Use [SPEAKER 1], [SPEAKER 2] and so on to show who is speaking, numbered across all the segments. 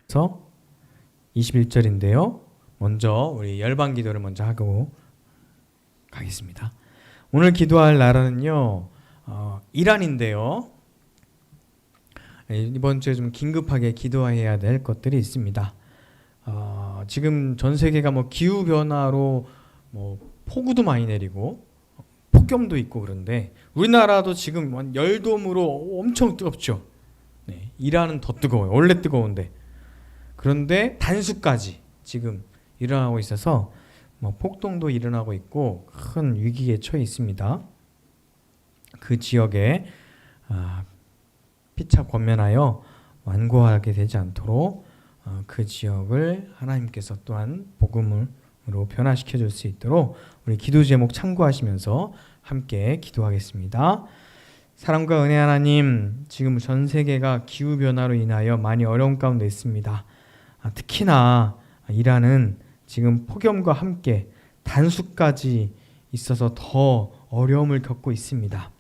[SPEAKER 1] 그래서 21절인데요. 먼저 우리 열방 기도를 먼저 하고 가겠습니다. 오늘 기도할 나라는요, 이란인데요. 이번 주에 좀 긴급하게 기도해야 될 것들이 있습니다. 지금 전 세계가 뭐 기후 변화로 뭐 폭우도 많이 내리고 폭염도 있고 그런데 우리나라도 지금 열돔으로 엄청 뜨겁죠. 네, 이란은 더 뜨거워요. 원래 뜨거운데. 그런데 단수까지 지금 일어나고 있어서 뭐 폭동도 일어나고 있고 큰 위기에 처해 있습니다. 그 지역에 피차 권면하여 완고하게 되지 않도록 그 지역을 하나님께서 또한 복음으로 변화시켜 줄 수 있도록 우리 기도 제목 참고하시면서 함께 기도하겠습니다. 사랑과 은혜 하나님, 지금 전 세계가 기후 변화로 인하여 많이 어려운 가운데 있습니다. 특히나 이란은 지금 폭염과 함께 단수까지 있어서 더 어려움을 겪고 있습니다.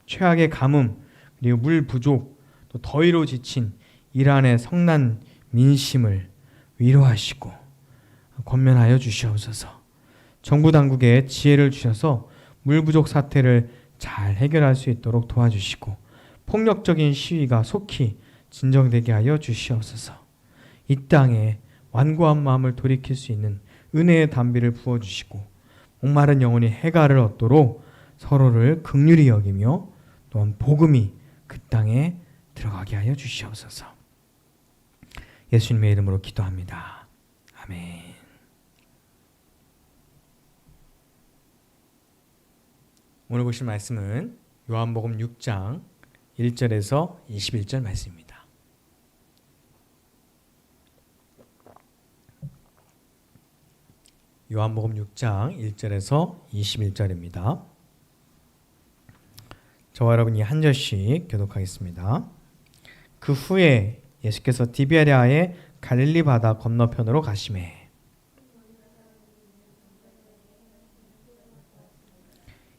[SPEAKER 1] 최악의 가뭄, 그리고 물 부족, 또 더위로 지친 이란의 성난 민심을 위로하시고 권면하여 주시옵소서. 정부 당국에 지혜를 주셔서 물 부족 사태를 잘 해결할 수 있도록 도와주시고 폭력적인 시위가 속히 진정되게 하여 주시옵소서. 이 땅에 완고한 마음을 돌이킬 수 있는 은혜의 담비를 부어주시고 목마른 영혼이 해가를 얻도록 서로를 긍휼히 여기며 또한 복음이 그 땅에 들어가게 하여 주시옵소서. 예수님의 이름으로 기도합니다. 아멘. 오늘 보실 말씀은 요한복음 6장 1절에서 21절 말씀입니다. 요한복음 6장 1절에서 21절입니다. 저와 여러분이 한 절씩 교독하겠습니다. 그 후에 예수께서 디베랴의 갈릴리 바다 건너편으로 가시매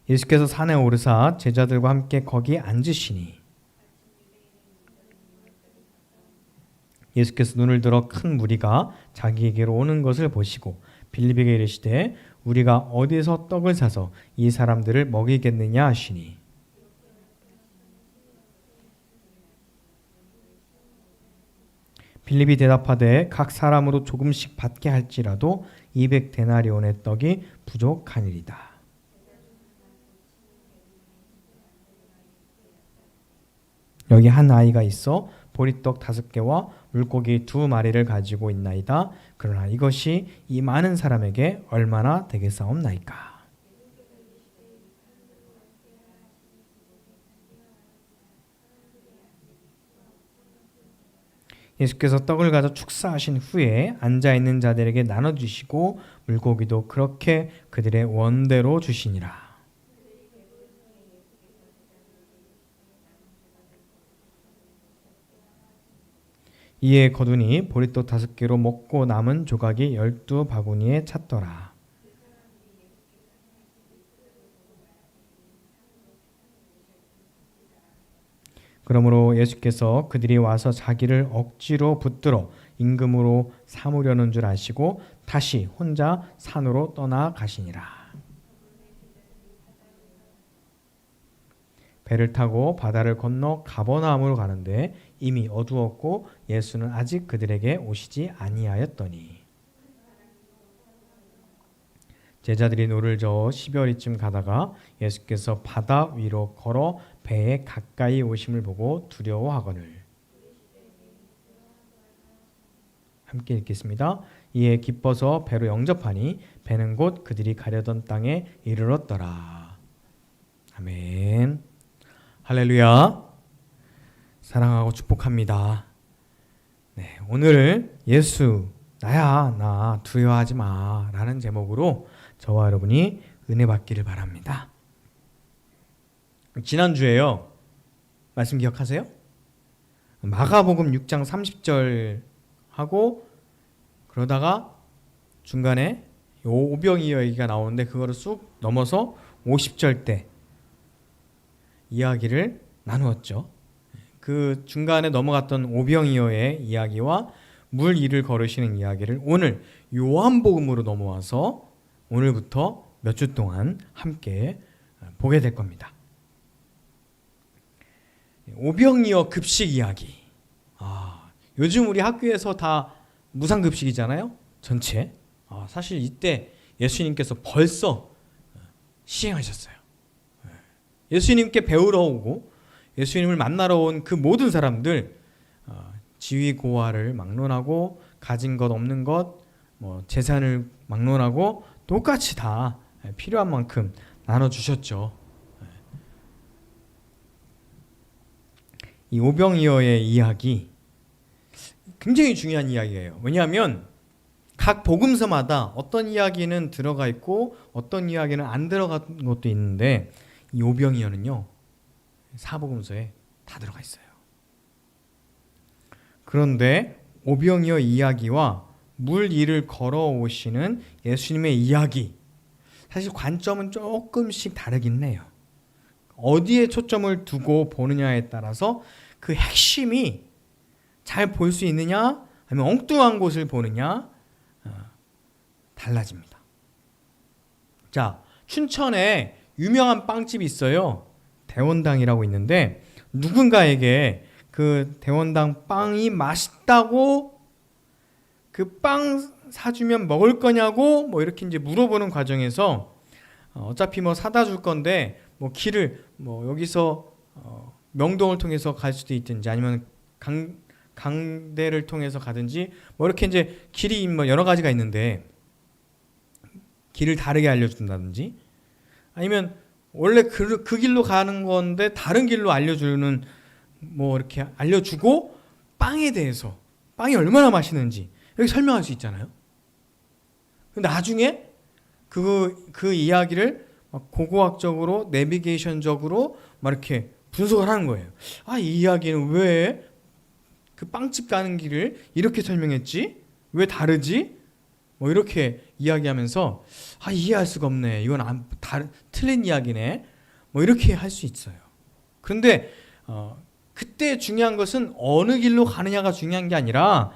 [SPEAKER 1] 예수께서 산에 오르사 제자들과 함께 거기 앉으시니 예수께서 눈을 들어 큰 무리가 자기에게로 오는 것을 보시고 빌립에게 이르시되 우리가 어디서 떡을 사서 이 사람들을 먹이겠느냐 하시니 빌립이 대답하되 각 사람으로 조금씩 받게 할지라도 200데나리온의 떡이 부족하니이다. 여기 한 아이가 있어 보리떡 5개와 물고기 2마리를 가지고 있나이다. 그러나 이것이 이 많은 사람에게 얼마나 되겠사옵나이까. 예수께서 떡을 가져 축사하신 후에 앉아있는 자들에게 나눠주시고 물고기도 그렇게 그들의 원대로 주시니라. 이에 거두니 보리떡 5개로 먹고 남은 조각이 12바구니에 찼더라. 그러므로 예수께서 그들이 와서 자기를 억지로 붙들어 임금으로 삼으려는 줄 아시고 다시 혼자 산으로 떠나가시니라. 배를 타고 바다를 건너 가버나움으로 가는데 이미 어두웠고 예수는 아직 그들에게 오시지 아니하였더니 제자들이 노를 저어 10여리쯤 가다가 예수께서 바다 위로 걸어 배에 가까이 오심을 보고 두려워하거늘. 함께 읽겠습니다. 이에 기뻐서 배로 영접하니 배는 곧 그들이 가려던 땅에 이르렀더라. 아멘. 할렐루야. 사랑하고 축복합니다. 네, 오늘 예수 나야 나 두려워하지 마 라는 제목으로 저와 여러분이 은혜 받기를 바랍니다. 지난주에요. 말씀 기억하세요? 마가복음 6장 30절 하고 그러다가 중간에 오병이어 얘기가 나오는데 그거를 쑥 넘어서 50절 때 이야기를 나누었죠. 그 중간에 넘어갔던 오병이어의 이야기와 물 위를 걸으시는 이야기를 오늘 요한복음으로 넘어와서 오늘부터 몇 주 동안 함께 보게 될 겁니다. 오병이어 급식 이야기. 요즘 우리 학교에서 다 무상급식이잖아요. 전체. 사실 이때 예수님께서 벌써 시행하셨어요. 예수님께 배우러 오고 예수님을 만나러 온 그 모든 사람들, 지위 고하를 막론하고 가진 것 없는 것, 재산을 막론하고 똑같이 다 필요한 만큼 나눠주셨죠. 이 오병이어의 이야기 굉장히 중요한 이야기예요. 왜냐하면 각 복음서마다 어떤 이야기는 들어가 있고 어떤 이야기는 안 들어간 것도 있는데 이 오병이어는요, 사복음서에 다 들어가 있어요. 그런데 오병이어 이야기와 물 위를 걸어오시는 예수님의 이야기, 사실 관점은 조금씩 다르긴 해요. 어디에 초점을 두고 보느냐에 따라서 그 핵심이 잘 볼 수 있느냐 아니면 엉뚱한 곳을 보느냐 달라집니다. 자, 춘천에 유명한 빵집이 있어요. 대원당이라고 있는데 누군가에게 그 대원당 빵이 맛있다고 그 빵 사주면 먹을 거냐고 이렇게 이제 물어보는 과정에서 어차피 사다 줄 건데 길을 여기서 명동을 통해서 갈 수도 있든지 아니면 강대를 통해서 가든지 이렇게 이제 길이 여러 가지가 있는데 길을 다르게 알려준다든지 아니면 원래 그 길로 가는 건데 다른 길로 알려주는 이렇게 알려주고 빵에 대해서 빵이 얼마나 맛있는지 이렇게 설명할 수 있잖아요. 나중에 그 이야기를 고고학적으로 내비게이션적으로 이렇게 분석을 하는 거예요. 이 이야기는 왜 그 빵집 가는 길을 이렇게 설명했지? 왜 다르지? 이렇게 이야기하면서 이해할 수가 없네. 이건 틀린 이야기네. 이렇게 할 수 있어요. 그런데 그때 중요한 것은 어느 길로 가느냐가 중요한 게 아니라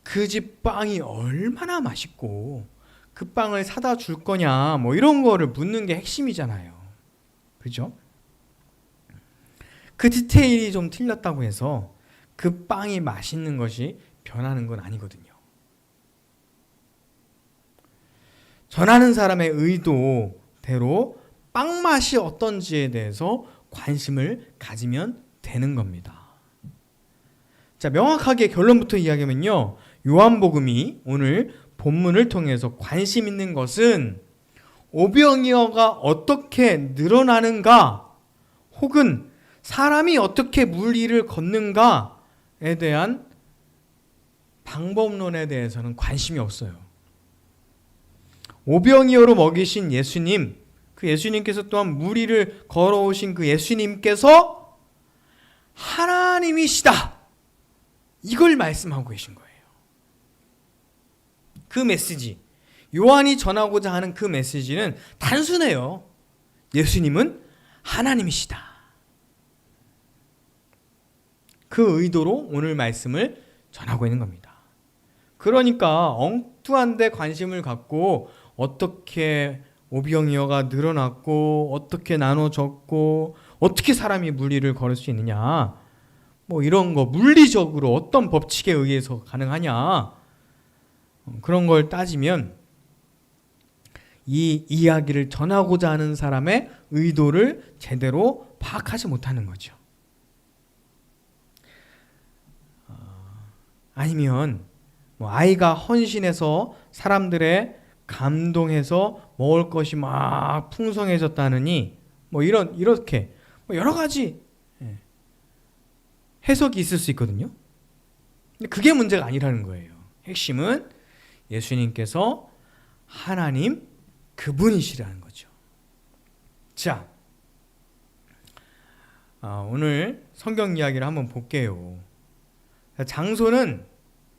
[SPEAKER 1] 그 집 빵이 얼마나 맛있고 그 빵을 사다 줄 거냐 이런 거를 묻는 게 핵심이잖아요. 그렇죠? 그 디테일이 좀 틀렸다고 해서 그 빵이 맛있는 것이 변하는 건 아니거든요. 전하는 사람의 의도대로 빵 맛이 어떤지에 대해서 관심을 가지면 되는 겁니다. 자, 명확하게 결론부터 이야기하면요, 요한복음이 오늘 본문을 통해서 관심 있는 것은 오병이어가 어떻게 늘어나는가 혹은 사람이 어떻게 물 위를 걷는가에 대한 방법론에 대해서는 관심이 없어요. 오병이어로 먹이신 예수님, 그 예수님께서 또한 물 위를 걸어오신 그 예수님께서 하나님이시다, 이걸 말씀하고 계신 거예요. 그 메시지, 요한이 전하고자 하는 그 메시지는 단순해요. 예수님은 하나님이시다. 그 의도로 오늘 말씀을 전하고 있는 겁니다. 그러니까 엉뚱한 데 관심을 갖고 어떻게 오병이어가 늘어났고 어떻게 나눠졌고 어떻게 사람이 물 위를 걸을 수 있느냐, 이런 거 물리적으로 어떤 법칙에 의해서 가능하냐, 그런 걸 따지면 이 이야기를 전하고자 하는 사람의 의도를 제대로 파악하지 못하는 거죠. 아니면 아이가 헌신해서 사람들의 감동해서 먹을 것이 막 풍성해졌다느니 이렇게 여러 가지 해석이 있을 수 있거든요. 근데 그게 문제가 아니라는 거예요. 핵심은 예수님께서 하나님 그분이시라는 거죠. 자, 오늘 성경 이야기를 한번 볼게요. 장소는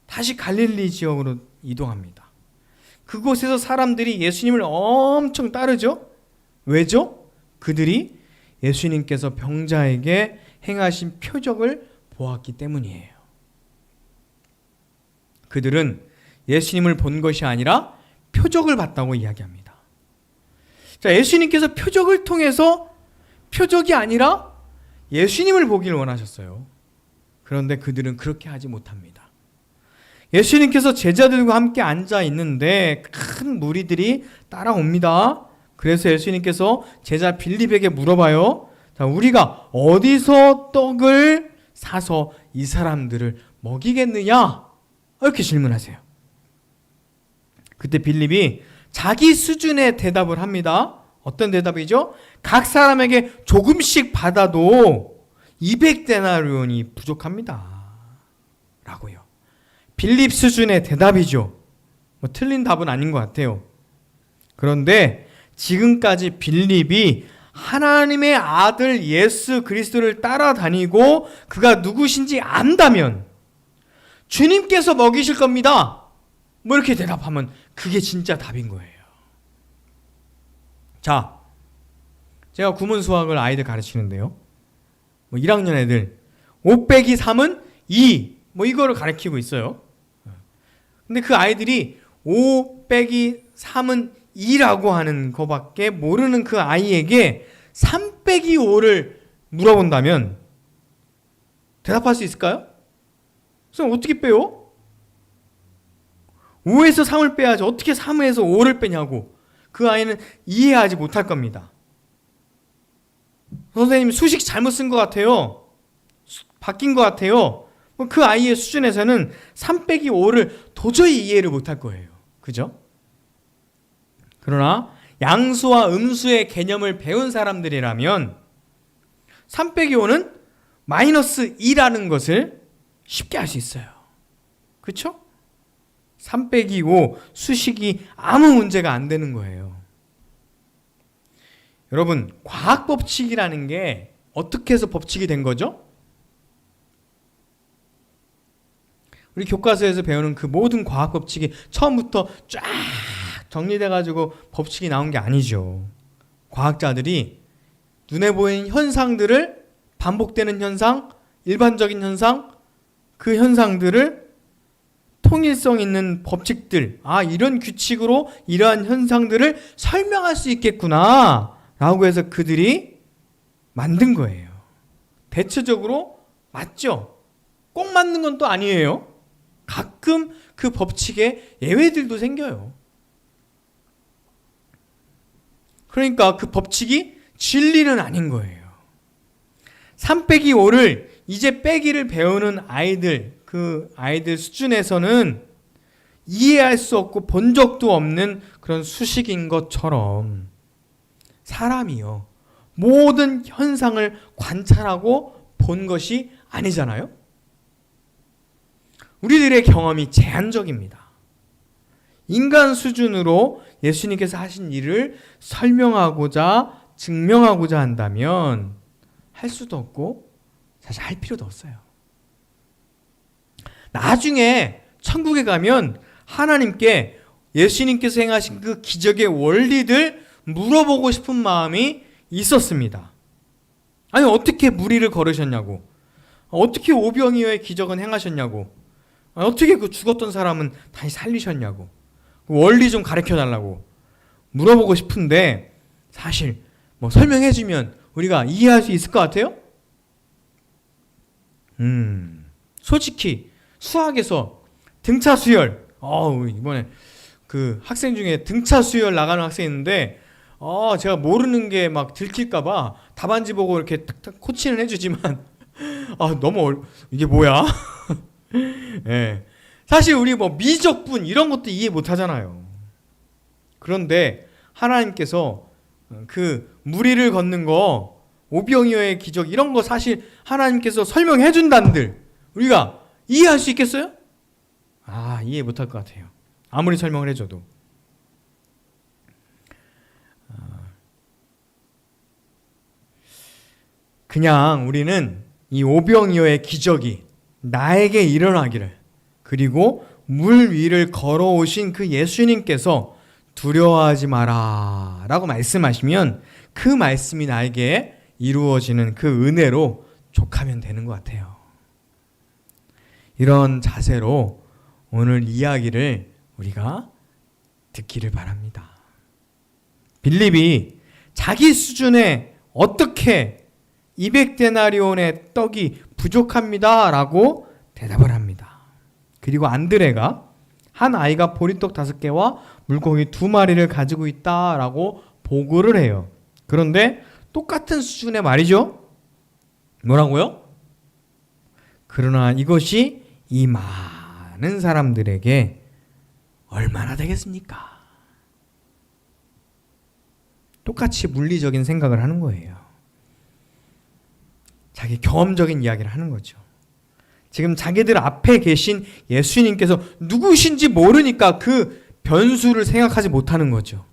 [SPEAKER 1] 다시 갈릴리 지역으로 이동합니다. 그곳에서 사람들이 예수님을 엄청 따르죠. 왜죠? 그들이 예수님께서 병자에게 행하신 표적을 보았기 때문이에요. 그들은 예수님을 본 것이 아니라 표적을 봤다고 이야기합니다. 자, 예수님께서 표적을 통해서 표적이 아니라 예수님을 보기를 원하셨어요. 그런데 그들은 그렇게 하지 못합니다. 예수님께서 제자들과 함께 앉아 있는데 큰 무리들이 따라옵니다. 그래서 예수님께서 제자 빌립에게 물어봐요. 자, 우리가 어디서 떡을 사서 이 사람들을 먹이겠느냐? 이렇게 질문하세요. 그때 빌립이 자기 수준의 대답을 합니다. 어떤 대답이죠? 각 사람에게 조금씩 받아도 200데나리온이 부족합니다. 라고요. 빌립 수준의 대답이죠. 뭐 틀린 답은 아닌 것 같아요. 그런데 지금까지 빌립이 하나님의 아들 예수 그리스도를 따라다니고 그가 누구신지 안다면 주님께서 먹이실 겁니다. 뭐 이렇게 대답하면 그게 진짜 답인 거예요. 자, 제가 구문 수학을 아이들 가르치는데요. 뭐 1학년 애들 5 빼기 3은 2 뭐 이거를 가르치고 있어요. 근데 그 아이들이 5 빼기 3은 2라고 하는 거밖에 모르는 그 아이에게 3 빼기 5를 물어본다면 대답할 수 있을까요? 그럼 어떻게 빼요? 5에서 3을 빼야지 어떻게 3에서 5를 빼냐고 그 아이는 이해하지 못할 겁니다. 선생님 수식 잘못 쓴 것 같아요. 바뀐 것 같아요. 그 아이의 수준에서는 3 빼기 5를 도저히 이해를 못할 거예요. 그죠? 그러나 양수와 음수의 개념을 배운 사람들이라면 3 빼기 5는 마이너스 2라는 것을 쉽게 알 수 있어요. 그렇죠? 3 빼기 5 수식이 아무 문제가 안 되는 거예요. 여러분, 과학 법칙이라는 게 어떻게 해서 법칙이 된 거죠? 우리 교과서에서 배우는 그 모든 과학 법칙이 처음부터 쫙 정리돼가지고 법칙이 나온 게 아니죠. 과학자들이 눈에 보이는 현상들을 반복되는 현상, 일반적인 현상, 그 현상들을 통일성 있는 법칙들, 이런 규칙으로 이러한 현상들을 설명할 수 있겠구나 라고 해서 그들이 만든 거예요. 대체적으로 맞죠? 꼭 맞는 건 또 아니에요. 가끔 그 법칙에 예외들도 생겨요. 그러니까 그 법칙이 진리는 아닌 거예요. 3 빼기 5를 이제 빼기를 배우는 아이들, 그 아이들 수준에서는 이해할 수 없고 본 적도 없는 그런 수식인 것처럼 사람이요. 모든 현상을 관찰하고 본 것이 아니잖아요. 우리들의 경험이 제한적입니다. 인간 수준으로 예수님께서 하신 일을 설명하고자 증명하고자 한다면 할 수도 없고 사실 할 필요도 없어요. 나중에 천국에 가면 하나님께 예수님께서 행하신 그 기적의 원리들 물어보고 싶은 마음이 있었습니다. 아니 어떻게 무리를 걸으셨냐고, 어떻게 오병이어의 기적은 행하셨냐고, 어떻게 그 죽었던 사람은 다시 살리셨냐고, 그 원리 좀 가르쳐달라고 물어보고 싶은데 사실 뭐 설명해주면 우리가 이해할 수 있을 것 같아요? 솔직히 수학에서 등차 수열, 이번에 그 학생 중에 등차 수열 나가는 학생이 있는데 제가 모르는 게 막 들킬까봐 답안지 보고 이렇게 탁탁 코치는 해주지만 너무 이게 뭐야? 네. 사실 우리 뭐 미적분 이런 것도 이해 못 하잖아요. 그런데 하나님께서 그 무리를 걷는 거, 오병이어의 기적 이런 거 사실 하나님께서 설명해 준다는들 우리가 이해할 수 있겠어요? 이해 못 할 것 같아요. 아무리 설명을 해줘도. 그냥 우리는 이 오병이어의 기적이 나에게 일어나기를, 그리고 물 위를 걸어오신 그 예수님께서 두려워하지 마라 라고 말씀하시면 그 말씀이 나에게 이루어지는 그 은혜로 족하면 되는 것 같아요. 이런 자세로 오늘 이야기를 우리가 듣기를 바랍니다. 빌립이 자기 수준에 어떻게 200데나리온의 떡이 부족합니다 라고 대답을 합니다. 그리고 안드레가 한 아이가 보리떡 5개와 물고기 2마리를 가지고 있다라고 보고를 해요. 그런데 똑같은 수준의 말이죠. 뭐라고요? 그러나 이것이 이 많은 사람들에게 얼마나 되겠습니까? 똑같이 물리적인 생각을 하는 거예요. 자기 경험적인 이야기를 하는 거죠. 지금 자기들 앞에 계신 예수님께서 누구신지 모르니까 그 변수를 생각하지 못하는 거죠.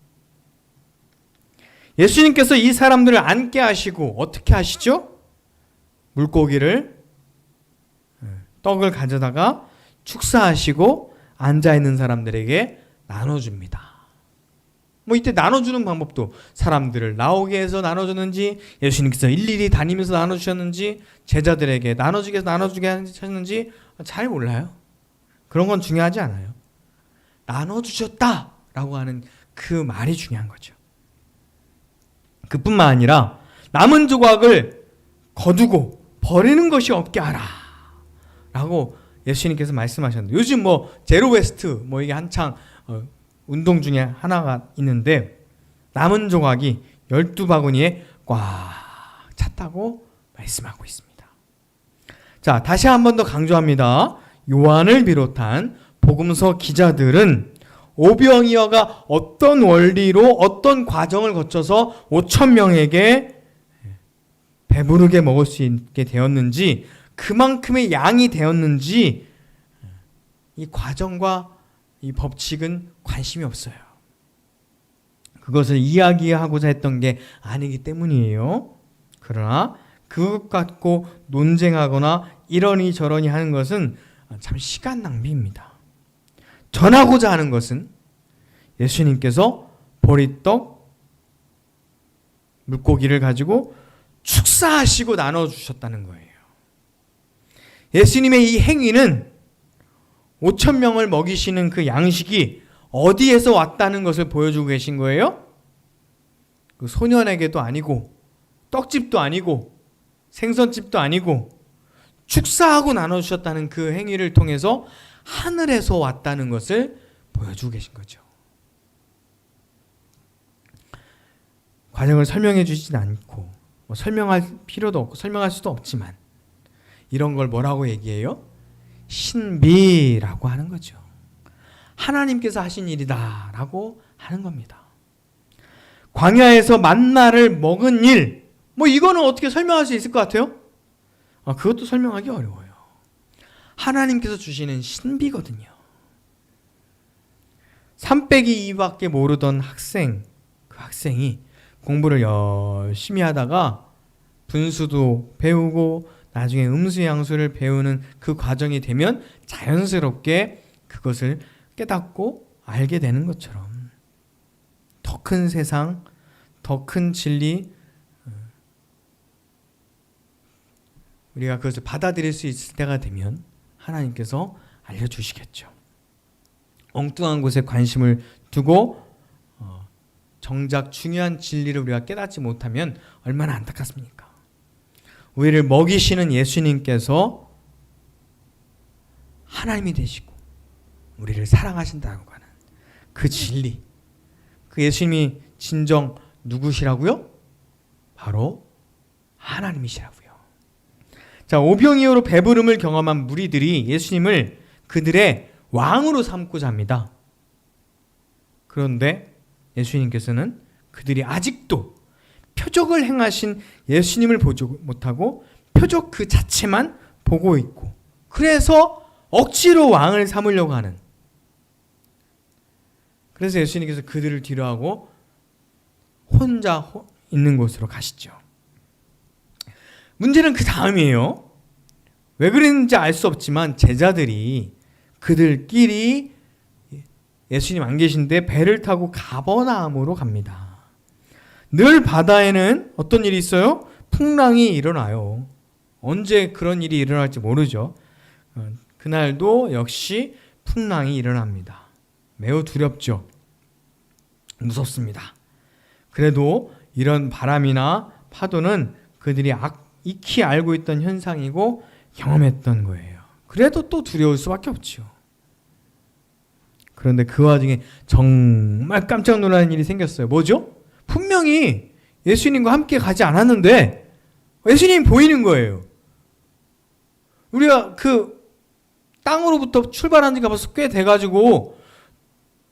[SPEAKER 1] 예수님께서 이 사람들을 앉게 하시고 어떻게 하시죠? 물고기를, 떡을 가져다가 축사하시고 앉아있는 사람들에게 나눠줍니다. 이때 나눠주는 방법도 사람들을 나오게 해서 나눠줬는지, 예수님께서 일일이 다니면서 나눠주셨는지, 제자들에게 나눠주게 하셨는지 잘 몰라요. 그런 건 중요하지 않아요. 나눠주셨다라고 하는 그 말이 중요한 거죠. 그뿐만 아니라 남은 조각을 거두고 버리는 것이 없게 하라 라고 예수님께서 말씀하셨는데, 요즘 제로 웨스트 이게 한창 운동 중에 하나가 있는데 남은 조각이 12바구니에 꽉 찼다고 말씀하고 있습니다. 자, 다시 한 번 더 강조합니다. 요한을 비롯한 복음서 기자들은 오병이어가 어떤 원리로 어떤 과정을 거쳐서 5,000명에게 배부르게 먹을 수 있게 되었는지, 그만큼의 양이 되었는지 이 과정과 이 법칙은 관심이 없어요. 그것을 이야기하고자 했던 게 아니기 때문이에요. 그러나 그것 갖고 논쟁하거나 이러니 저러니 하는 것은 참 시간 낭비입니다. 전하고자 하는 것은 예수님께서 보리떡, 물고기를 가지고 축사하시고 나눠주셨다는 거예요. 예수님의 이 행위는 5,000명을 먹이시는 그 양식이 어디에서 왔다는 것을 보여주고 계신 거예요? 그 소년에게도 아니고, 떡집도 아니고, 생선집도 아니고, 축사하고 나눠주셨다는 그 행위를 통해서 하늘에서 왔다는 것을 보여주고 계신 거죠. 과정을 설명해 주진 않고, 설명할 필요도 없고 설명할 수도 없지만, 이런 걸 뭐라고 얘기해요? 신비라고 하는 거죠. 하나님께서 하신 일이다 라고 하는 겁니다. 광야에서 만나를 먹은 일, 이거는 어떻게 설명할 수 있을 것 같아요? 그것도 설명하기 어려워요. 하나님께서 주시는 신비거든요. 3-2밖에 모르던 그 학생이 공부를 열심히 하다가 분수도 배우고 나중에 음수양수를 배우는 그 과정이 되면 자연스럽게 그것을 깨닫고 알게 되는 것처럼 더 큰 세상, 더 큰 진리, 우리가 그것을 받아들일 수 있을 때가 되면 하나님께서 알려주시겠죠. 엉뚱한 곳에 관심을 두고 정작 중요한 진리를 우리가 깨닫지 못하면 얼마나 안타깝습니까? 우리를 먹이시는 예수님께서 하나님이 되시고 우리를 사랑하신다고 하는 그 진리, 그 예수님이 진정 누구시라고요? 바로 하나님이시라고요. 자, 오병이어로 배부름을 경험한 무리들이 예수님을 그들의 왕으로 삼고자 합니다. 그런데 예수님께서는 그들이 아직도 표적을 행하신 예수님을 보지 못하고 표적 그 자체만 보고 있고, 그래서 억지로 왕을 삼으려고 하는, 그래서 예수님께서 그들을 뒤로하고 혼자 있는 곳으로 가시죠. 문제는 그 다음이에요. 왜 그랬는지 알 수 없지만 제자들이 그들끼리 예수님 안 계신데 배를 타고 가버나움으로 갑니다. 늘 바다에는 어떤 일이 있어요? 풍랑이 일어나요. 언제 그런 일이 일어날지 모르죠. 그날도 역시 풍랑이 일어납니다. 매우 두렵죠. 무섭습니다. 그래도 이런 바람이나 파도는 그들이 익히 알고 있던 현상이고 경험했던 거예요. 그래도 또 두려울 수밖에 없죠. 그런데 그 와중에 정말 깜짝 놀라는 일이 생겼어요. 뭐죠? 분명히 예수님과 함께 가지 않았는데 예수님이 보이는 거예요. 우리가 그 땅으로부터 출발한 지가 벌써 꽤 돼가지고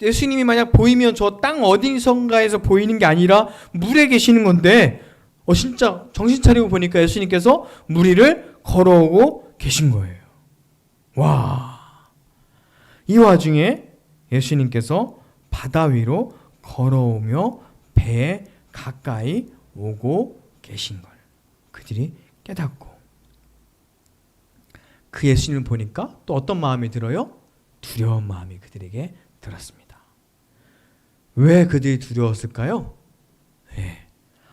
[SPEAKER 1] 예수님이 만약 보이면 저 땅 어디선가에서 보이는 게 아니라 물에 계시는 건데 진짜 정신 차리고 보니까 예수님께서 물 위를 걸어오고 계신 거예요. 와, 이 와중에 예수님께서 바다 위로 걸어오며 배에 가까이 오고 계신 걸 그들이 깨닫고, 그 예수님을 보니까 또 어떤 마음이 들어요? 두려운 마음이 그들에게 들었습니다. 왜 그들이 두려웠을까요? 네,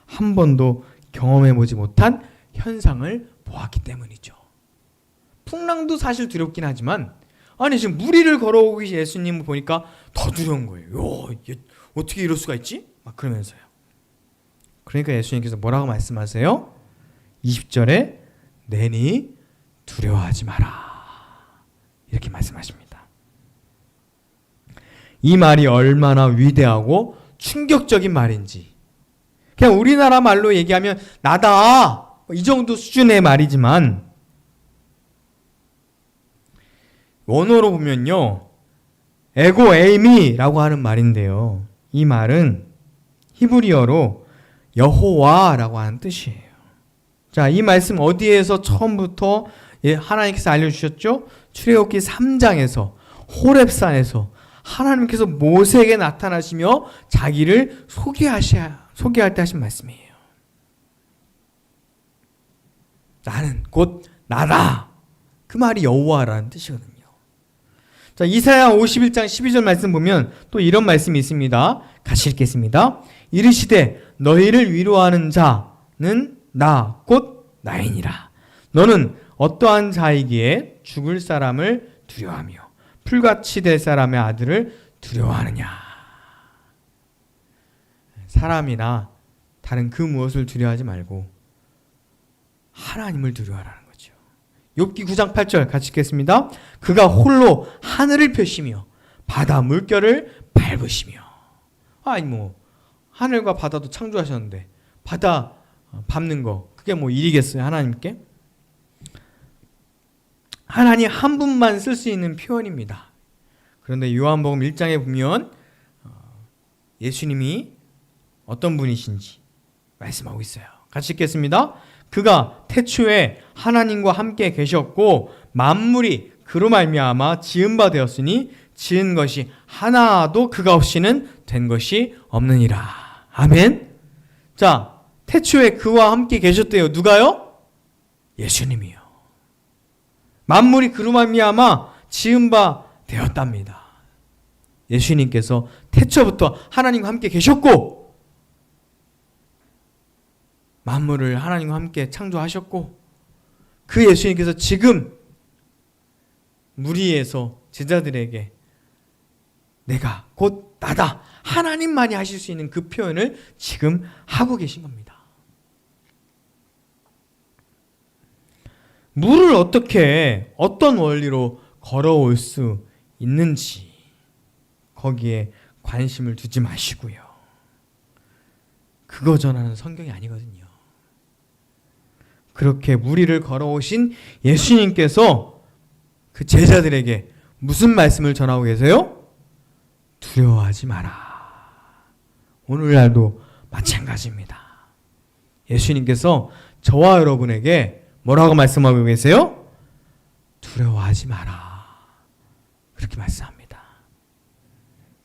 [SPEAKER 1] 한 번도 경험해보지 못한 현상을 보았기 때문이죠. 풍랑도 사실 두렵긴 하지만 아니 지금 물 위를 걸어오고 계신 예수님을 보니까 더 두려운 거예요. 어떻게 이럴 수가 있지? 막 그러면서요. 그러니까 예수님께서 뭐라고 말씀하세요? 20절에 내니 두려워하지 마라 이렇게 말씀하십니다. 이 말이 얼마나 위대하고 충격적인 말인지, 그냥 우리나라 말로 얘기하면 나다 이 정도 수준의 말이지만 원어로 보면요 에고 에이미라고 하는 말인데요, 이 말은 히브리어로 여호와라고 하는 뜻이에요. 자, 이 말씀 어디에서 처음부터 하나님께서 알려주셨죠? 출애굽기 3장에서 호렙산에서 하나님께서 모세에게 나타나시며 자기를 소개할 때 하신 말씀이에요. 나는 곧 나다. 그 말이 여호와라는 뜻이거든요. 자, 이사야 51장 12절 말씀 보면 또 이런 말씀이 있습니다. 같이 읽겠습니다. 이르시되 너희를 위로하는 자는 나 곧 나이니라. 너는 어떠한 자이기에 죽을 사람을 두려워하며 풀같이 될 사람의 아들을 두려워하느냐. 사람이나 다른 그 무엇을 두려워하지 말고 하나님을 두려워하라는 거죠. 욥기 9장 8절 같이 읽겠습니다. 그가 홀로 하늘을 펴시며 바다 물결을 밟으시며. 아니 뭐 하늘과 바다도 창조하셨는데 바다 밟는 거 그게 뭐 일이겠어요 하나님께? 하나님 한 분만 쓸 수 있는 표현입니다. 그런데 요한복음 1장에 보면 예수님이 어떤 분이신지 말씀하고 있어요. 같이 읽겠습니다. 그가 태초에 하나님과 함께 계셨고 만물이 그로 말미암아 지은 바 되었으니 지은 것이 하나도 그가 없이는 된 것이 없느니라. 아멘. 자, 태초에 그와 함께 계셨대요. 누가요? 예수님이요. 만물이 그로 말미암아 지은 바 되었답니다. 예수님께서 태초부터 하나님과 함께 계셨고 만물을 하나님과 함께 창조하셨고 그 예수님께서 지금 무리에서 제자들에게 내가 곧 나다, 하나님만이 하실 수 있는 그 표현을 지금 하고 계신 겁니다. 물을 어떻게 어떤 원리로 걸어올 수 있는지 거기에 관심을 두지 마시고요. 그거 전하는 성경이 아니거든요. 그렇게 무리를 걸어오신 예수님께서 그 제자들에게 무슨 말씀을 전하고 계세요? 두려워하지 마라. 오늘날도 마찬가지입니다. 예수님께서 저와 여러분에게 뭐라고 말씀하고 계세요? 두려워하지 마라. 그렇게 말씀합니다.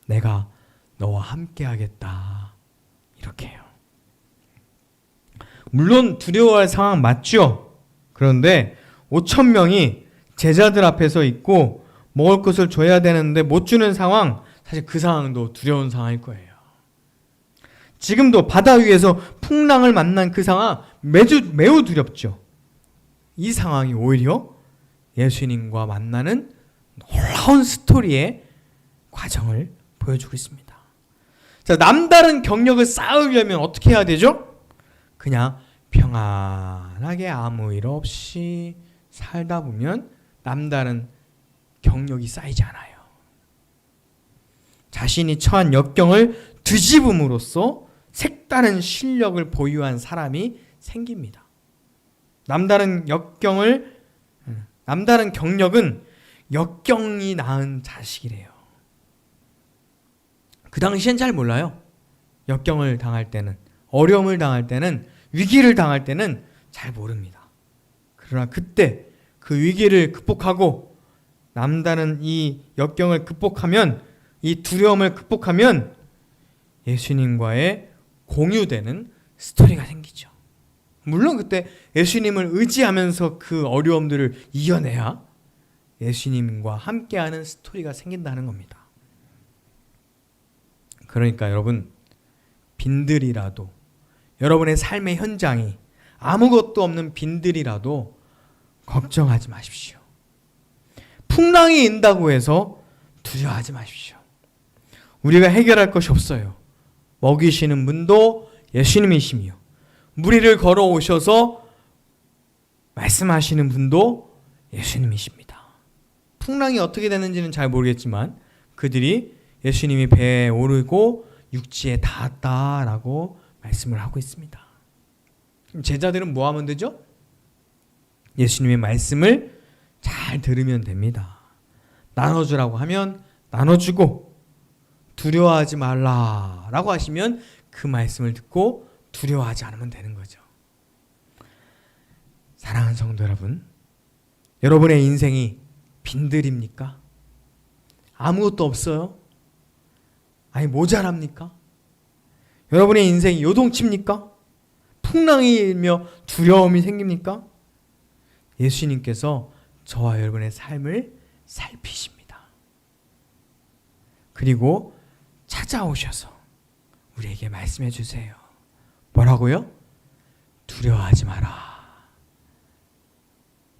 [SPEAKER 1] 내가 너와 함께 하겠다. 이렇게요. 물론 두려워할 상황 맞죠? 그런데 5,000명이 제자들 앞에서 있고 먹을 것을 줘야 되는데 못 주는 상황, 사실 그 상황도 두려운 상황일 거예요. 지금도 바다 위에서 풍랑을 만난 그 상황 매우 두렵죠. 이 상황이 오히려 예수님과 만나는 놀라운 스토리의 과정을 보여주고 있습니다. 자, 남다른 경력을 쌓으려면 어떻게 해야 되죠? 그냥 평안하게 아무 일 없이 살다 보면 남다른 경력이 쌓이지 않아요. 자신이 처한 역경을 뒤집음으로써 색다른 실력을 보유한 사람이 생깁니다. 남다른 경력은 역경이 낳은 자식이래요. 그 당시엔 잘 몰라요. 역경을 당할 때는, 어려움을 당할 때는, 위기를 당할 때는 잘 모릅니다. 그러나 그때 그 위기를 극복하고 남다른 이 역경을 극복하면, 이 두려움을 극복하면 예수님과의 공유되는 스토리가 생기죠. 물론 그때 예수님을 의지하면서 그 어려움들을 이겨내야 예수님과 함께하는 스토리가 생긴다는 겁니다. 그러니까 여러분, 빈들이라도, 여러분의 삶의 현장이 아무것도 없는 빈들이라도 걱정하지 마십시오. 풍랑이 인다고 해서 두려워하지 마십시오. 우리가 해결할 것이 없어요. 먹이시는 분도 예수님이시며, 무리를 걸어오셔서 말씀하시는 분도 예수님이십니다. 풍랑이 어떻게 되는지는 잘 모르겠지만 그들이 예수님이 배에 오르고 육지에 닿았다라고 말씀을 하고 있습니다. 제자들은 뭐 하면 되죠? 예수님의 말씀을 잘 들으면 됩니다. 나눠주라고 하면 나눠주고, 두려워하지 말라라고 하시면 그 말씀을 듣고 두려워하지 않으면 되는 거죠. 사랑하는 성도 여러분, 여러분의 인생이 빈들입니까? 아무것도 없어요? 아니 모자랍니까? 여러분의 인생이 요동칩니까? 풍랑이 일며 두려움이 생깁니까? 예수님께서 저와 여러분의 삶을 살피십니다. 그리고 찾아오셔서 우리에게 말씀해 주세요. 뭐라고요? 두려워하지 마라.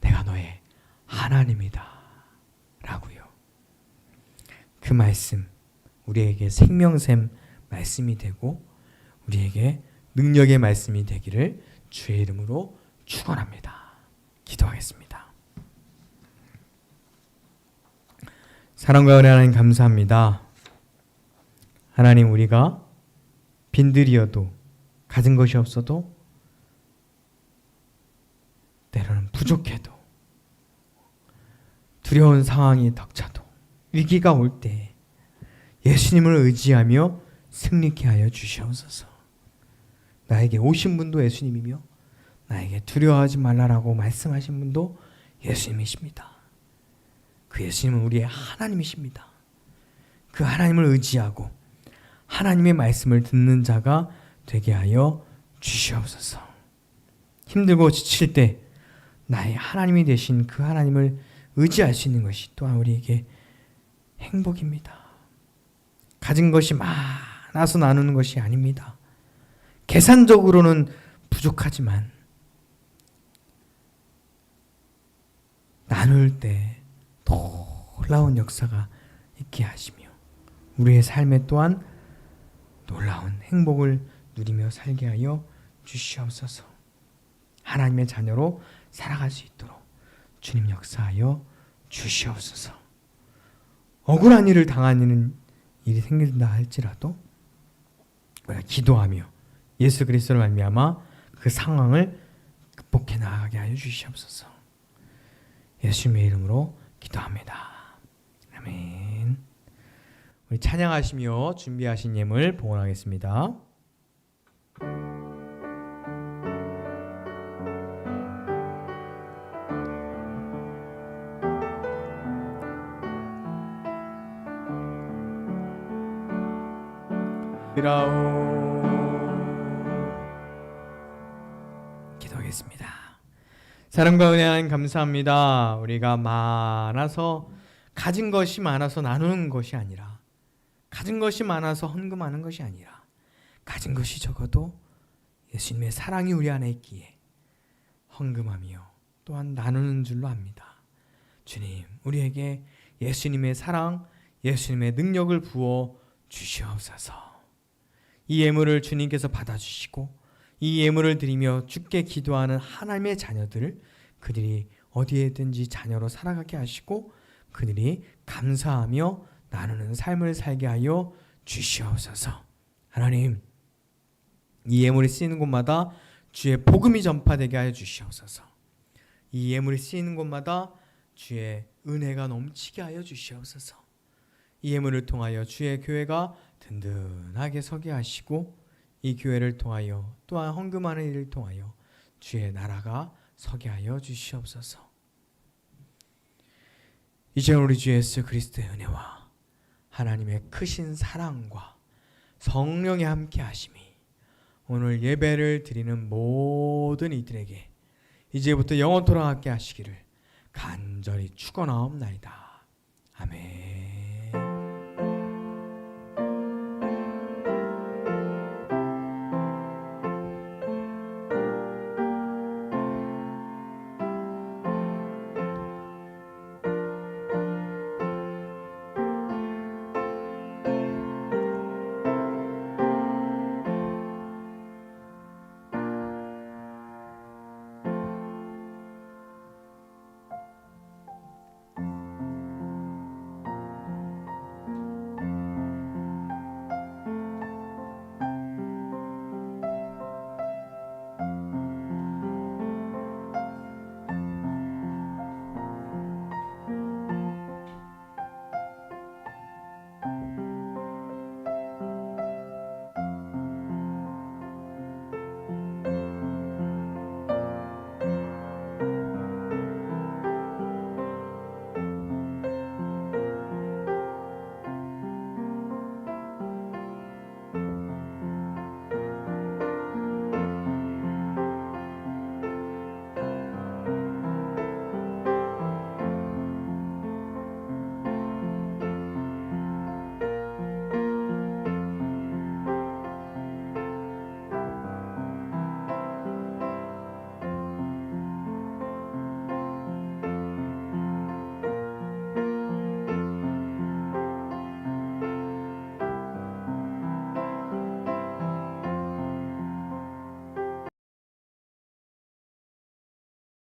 [SPEAKER 1] 내가 너의 하나님이다. 라고요. 그 말씀, 우리에게 생명샘 말씀이 되고 우리에게 능력의 말씀이 되기를 주의 이름으로 축원합니다. 기도하겠습니다. 사랑과 은혜 하나님 감사합니다. 하나님, 우리가 빈들이어도, 가진 것이 없어도, 때로는 부족해도, 두려운 상황이 닥쳐도, 위기가 올 때 예수님을 의지하며 승리케 하여 주시옵소서. 나에게 오신 분도 예수님이며 나에게 두려워하지 말라라고 말씀하신 분도 예수님이십니다. 그 예수님은 우리의 하나님이십니다. 그 하나님을 의지하고 하나님의 말씀을 듣는 자가 되게 하여 주시옵소서. 힘들고 지칠 때 나의 하나님이 되신 그 하나님을 의지할 수 있는 것이 또한 우리에게 행복입니다. 가진 것이 많아서 나누는 것이 아닙니다. 계산적으로는 부족하지만 나눌 때 놀라운 역사가 있게 하시며 우리의 삶에 또한 놀라운 행복을 누리며 살게 하여 주시옵소서. 하나님의 자녀로 살아갈 수 있도록 주님 역사하여 주시옵소서. 억울한 일을 당하는 일이 생긴다 할지라도 우리가 기도하며 예수 그리스도를 말미암아 그 상황을 극복해 나가게 하여 주시옵소서. 예수님의 이름으로 기도합니다. 아멘. 우리 찬양하시며 준비하신 예물 봉헌하겠습니다. 기도하겠습니다. 사랑과 은혜 하나님 감사합니다. 우리가 많아서, 가진 것이 많아서 나누는 것이 아니라, 가진 것이 많아서 헌금하는 것이 아니라, 가진 것이 적어도 예수님의 사랑이 우리 안에 있기에 헌금하며 또한 나누는 줄로 압니다. 주님, 우리에게 예수님의 사랑, 예수님의 능력을 부어 주시옵소서. 이 예물을 주님께서 받아주시고 이 예물을 드리며 주께 기도하는 하나님의 자녀들, 그들이 어디에든지 자녀로 살아가게 하시고 그들이 감사하며 나누는 삶을 살게 하여 주시옵소서. 하나님, 이 예물이 쓰이는 곳마다 주의 복음이 전파되게 하여 주시옵소서. 이 예물이 쓰이는 곳마다 주의 은혜가 넘치게 하여 주시옵소서. 이 예물을 통하여 주의 교회가 든든하게 서게 하시고 이 교회를 통하여 또한 헌금하는 일을 통하여 주의 나라가 서게 하여 주시옵소서. 이제 우리 주 예수 그리스도의 은혜와 하나님의 크신 사랑과 성령의 함께 하심이 오늘 예배를 드리는 모든 이들에게 이제부터 영원토록 함께 하시기를 간절히 축원하옵나이다.